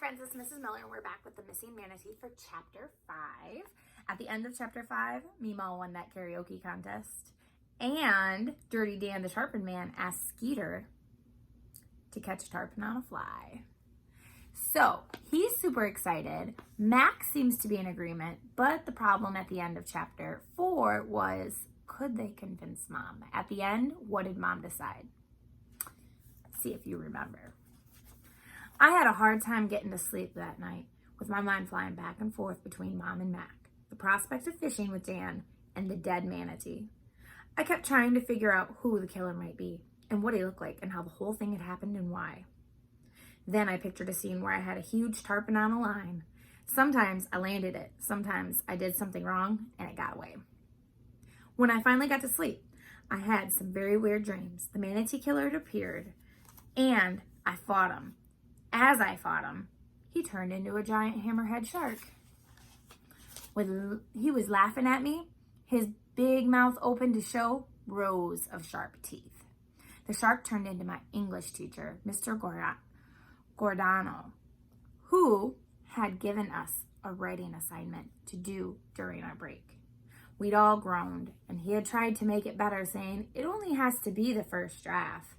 friends, it's Mrs. Miller, and we're back with the missing manatee for chapter 5. At the end of chapter 5, Meemaw won that karaoke contest, and Dirty Dan the Tarpon Man asked Skeeter to catch a tarpon on a fly. So he's super excited. Max seems to be in agreement, but the problem at the end of chapter 4 was, could they convince Mom? At the end, what did Mom decide? See if you remember. I had a hard time getting to sleep that night, with my mind flying back and forth between Mom and Mac, the prospect of fishing with Dan, and the dead manatee. I kept trying to figure out who the killer might be, and what he looked like, and how the whole thing had happened and why. Then I pictured a scene where I had a huge tarpon on a line. Sometimes I landed it, sometimes I did something wrong, and it got away. When I finally got to sleep, I had some very weird dreams. The manatee killer had appeared, and I fought him. As I fought him, he turned into a giant hammerhead shark. He was laughing at me, his big mouth open to show rows of sharp teeth. The shark turned into my English teacher, Mr. Giordano, who had given us a writing assignment to do during our break. We'd all groaned, and he had tried to make it better, saying, "It only has to be the first draft,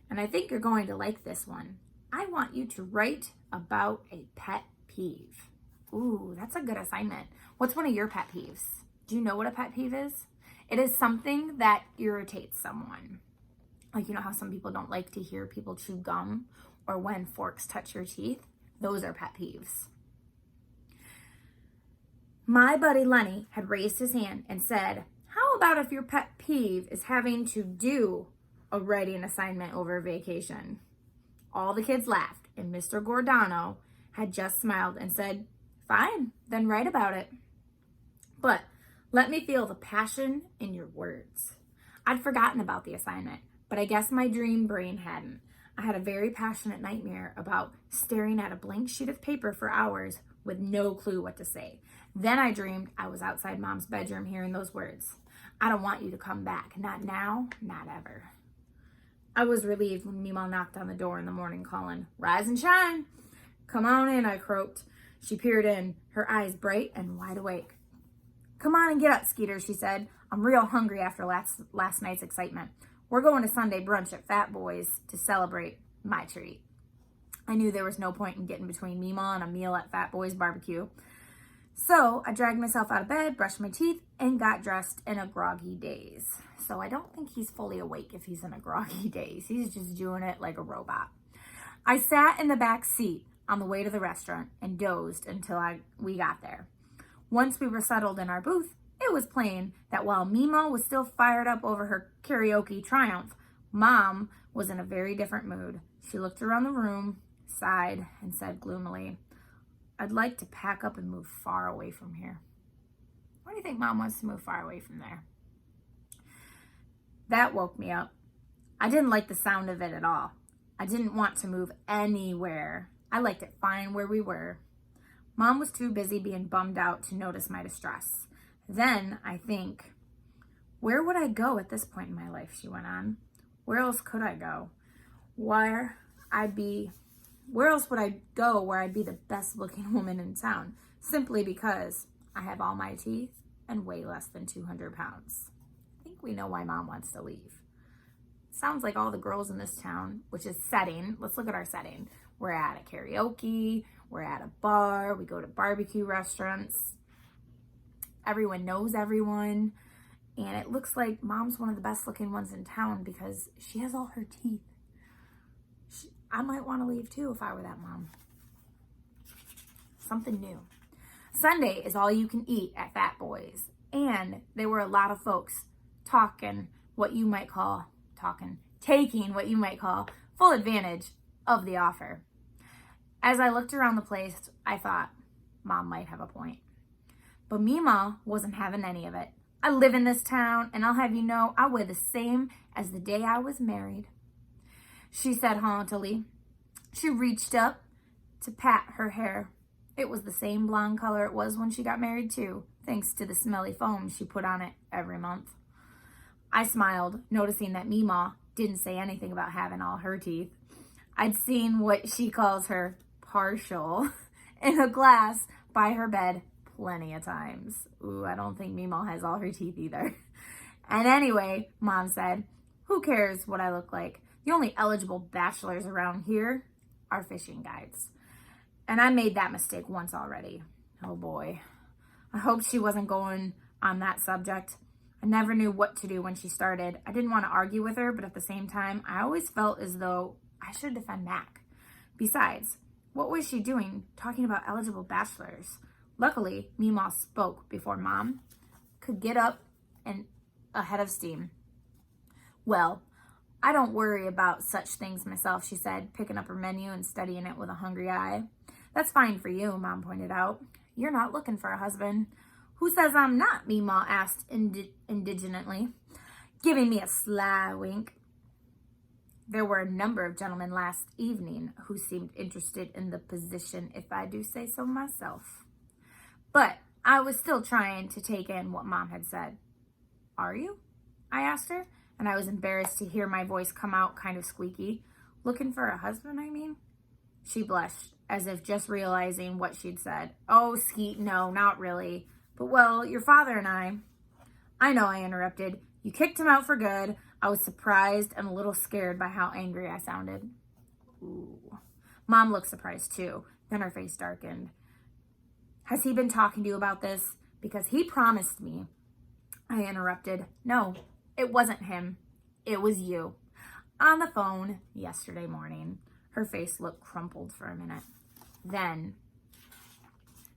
and I think you're going to like this one. I want you to write about a pet peeve." Ooh, that's a good assignment. What's one of your pet peeves? Do you know what a pet peeve is? It is something that irritates someone. Like, you know how some people don't like to hear people chew gum, or when forks touch your teeth? Those are pet peeves. My buddy Lenny had raised his hand and said, "How about if your pet peeve is having to do a writing assignment over vacation?" All the kids laughed, and Mr. Giordano had just smiled and said, "Fine, then write about it. But let me feel the passion in your words." I'd forgotten about the assignment, but I guess my dream brain hadn't. I had a very passionate nightmare about staring at a blank sheet of paper for hours with no clue what to say. Then I dreamed I was outside Mom's bedroom hearing those words. "I don't want you to come back. Not now, not ever." I was relieved when Meemaw knocked on the door in the morning calling, "Rise and shine." "Come on in," I croaked. She peered in, her eyes bright and wide awake. "Come on and get up, Skeeter," she said. "I'm real hungry after last night's excitement. We're going to Sunday brunch at Fat Boy's to celebrate my treat." I knew there was no point in getting between Meemaw and a meal at Fat Boy's barbecue. So I dragged myself out of bed, brushed my teeth, and got dressed in a groggy daze. So I don't think he's fully awake if he's in a groggy daze. He's just doing it like a robot. I sat in the back seat on the way to the restaurant and dozed until we got there. Once we were settled in our booth, it was plain that while Meemaw was still fired up over her karaoke triumph, Mom was in a very different mood. She looked around the room, sighed, and said gloomily, "I'd like to pack up and move far away from here." Why do you think Mom wants to move far away from there? That woke me up. I didn't like the sound of it at all. I didn't want to move anywhere. I liked it fine where we were. Mom was too busy being bummed out to notice my distress. Then I think, where would I go at this point in my life, she went on. Where else could I go? Where else would I go where I'd be the best looking woman in town, simply because I have all my teeth and weigh less than 200 pounds. I think we know why Mom wants to leave. Sounds like all the girls in this town, which is setting. Let's look at our setting. We're at a karaoke, we're at a bar, we go to barbecue restaurants. Everyone knows everyone. And it looks like Mom's one of the best looking ones in town because she has all her teeth. I might want to leave too if I were that mom. Something new. Sunday is all you can eat at Fat Boy's. And there were a lot of folks taking what you might call full advantage of the offer. As I looked around the place, I thought, Mom might have a point. But Meemaw wasn't having any of it. "I live in this town, and I'll have you know I wear the same as the day I was married," she said haughtily. She reached up to pat her hair. It was the same blonde color it was when she got married too, thanks to the smelly foam she put on it every month. I smiled, noticing that Meemaw didn't say anything about having all her teeth. I'd seen what she calls her partial in a glass by her bed plenty of times. Ooh, I don't think Meemaw has all her teeth either. And anyway, Mom said, who cares what I look like? The only eligible bachelors around here are fishing guides. And I made that mistake once already. Oh boy. I hope she wasn't going on that subject. I never knew what to do when she started. I didn't want to argue with her, but at the same time, I always felt as though I should defend Mac. Besides, what was she doing talking about eligible bachelors? Luckily, Meemaw spoke before Mom could get up and ahead of steam. Well, I don't worry about such things myself, she said, picking up her menu and studying it with a hungry eye. That's fine for you, Mom pointed out. You're not looking for a husband. Who says I'm not? Meemaw asked indignantly, giving me a sly wink. There were a number of gentlemen last evening who seemed interested in the position, if I do say so myself. But I was still trying to take in what Mom had said. Are you? I asked her, and I was embarrassed to hear my voice come out kind of squeaky. Looking for a husband, I mean? She blushed, as if just realizing what she'd said. Oh, Skeet, no, not really. But, well, your father and I know, I interrupted. You kicked him out for good. I was surprised and a little scared by how angry I sounded. Ooh. Mom looked surprised, too. Then her face darkened. Has he been talking to you about this? Because he promised me. I interrupted. No, it wasn't him. It was you. On the phone yesterday morning. Her face looked crumpled for a minute. Then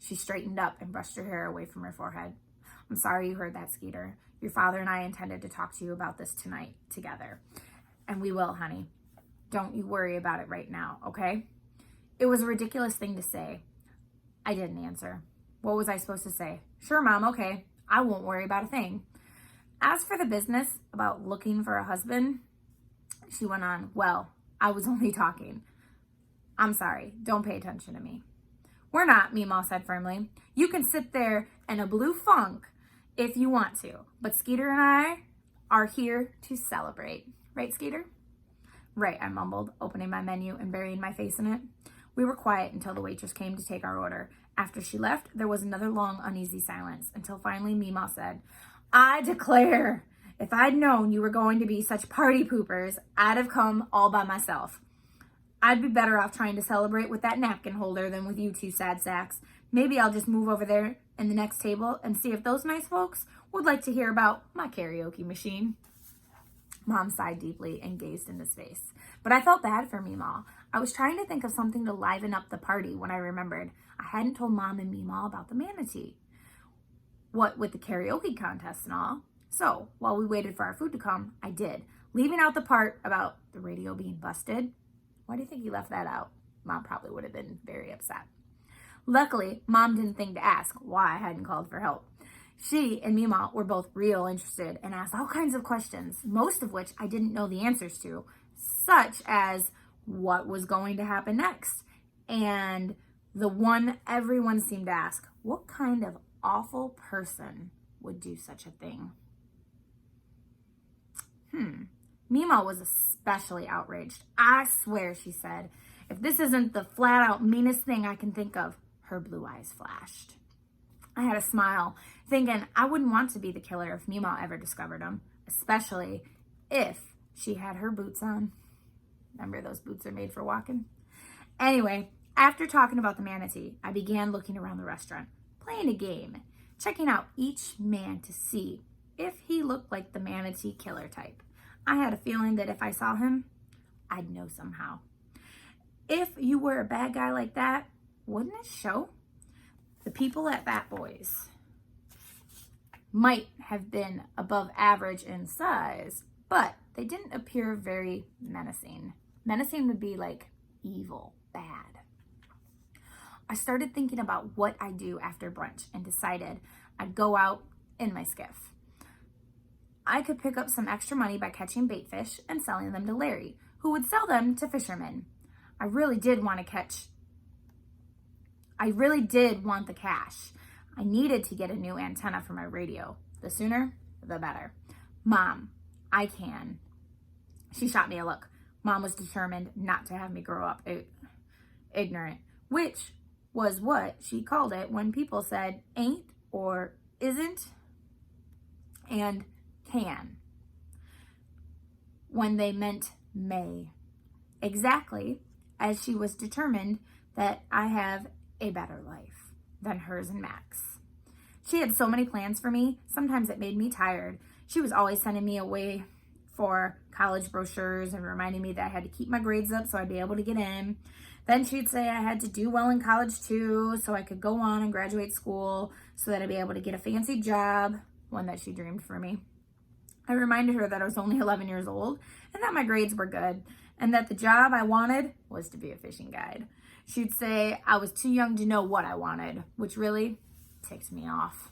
she straightened up and brushed her hair away from her forehead. I'm sorry you heard that, Skeeter. Your father and I intended to talk to you about this tonight together. And we will, honey. Don't you worry about it right now, okay? It was a ridiculous thing to say. I didn't answer. What was I supposed to say? Sure, Mom, okay. I won't worry about a thing. As for the business about looking for a husband, she went on, well, I was only talking. I'm sorry. Don't pay attention to me. We're not, Meemaw said firmly. You can sit there in a blue funk if you want to, but Skeeter and I are here to celebrate. Right, Skeeter? Right, I mumbled, opening my menu and burying my face in it. We were quiet until the waitress came to take our order. After she left, there was another long, uneasy silence, until finally Meemaw said, I declare, if I'd known you were going to be such party poopers, I'd have come all by myself. I'd be better off trying to celebrate with that napkin holder than with you two sad sacks. Maybe I'll just move over there in the next table and see if those nice folks would like to hear about my karaoke machine. Mom sighed deeply and gazed in his face. But I felt bad for Meemaw. I was trying to think of something to liven up the party when I remembered I hadn't told Mom and Meemaw about the manatee. What with the karaoke contest and all. So, while we waited for our food to come, I did, leaving out the part about the radio being busted. Why do you think he left that out? Mom probably would have been very upset. Luckily, Mom didn't think to ask why I hadn't called for help. She and Meemaw were both real interested and asked all kinds of questions, most of which I didn't know the answers to, such as what was going to happen next. And the one everyone seemed to ask, what kind of awful person would do such a thing? Meemaw was especially outraged. I swear, she said, if this isn't the flat-out meanest thing I can think of. Her blue eyes flashed. I had a smile, thinking I wouldn't want to be the killer if Meemaw ever discovered him, especially if she had her boots on. Remember, those boots are made for walking? Anyway, after talking about the manatee, I began looking around the restaurant, playing a game, checking out each man to see if he looked like the manatee killer type. I had a feeling that if I saw him, I'd know somehow. If you were a bad guy like that, wouldn't it show? The people at Fat Boys might have been above average in size, but they didn't appear very menacing. Menacing would be like evil, bad. I started thinking about what I'd do after brunch and decided I'd go out in my skiff. I could pick up some extra money by catching bait fish and selling them to Larry, who would sell them to fishermen. I really did want the cash. I needed to get a new antenna for my radio. The sooner, the better. Mom, I can. She shot me a look. Mom was determined not to have me grow up ignorant. which was what she called it when people said ain't or isn't and can, when they meant may. Exactly as she was determined that I have a better life than hers and Max. She had so many plans for me, sometimes it made me tired. She was always sending me away for college brochures and reminding me that I had to keep my grades up so I'd be able to get in. Then she'd say I had to do well in college too, so I could go on and graduate school so that I'd be able to get a fancy job, one that she dreamed for me. I reminded her that I was only 11 years old and that my grades were good and that the job I wanted was to be a fishing guide. She'd say I was too young to know what I wanted, which really ticked me off.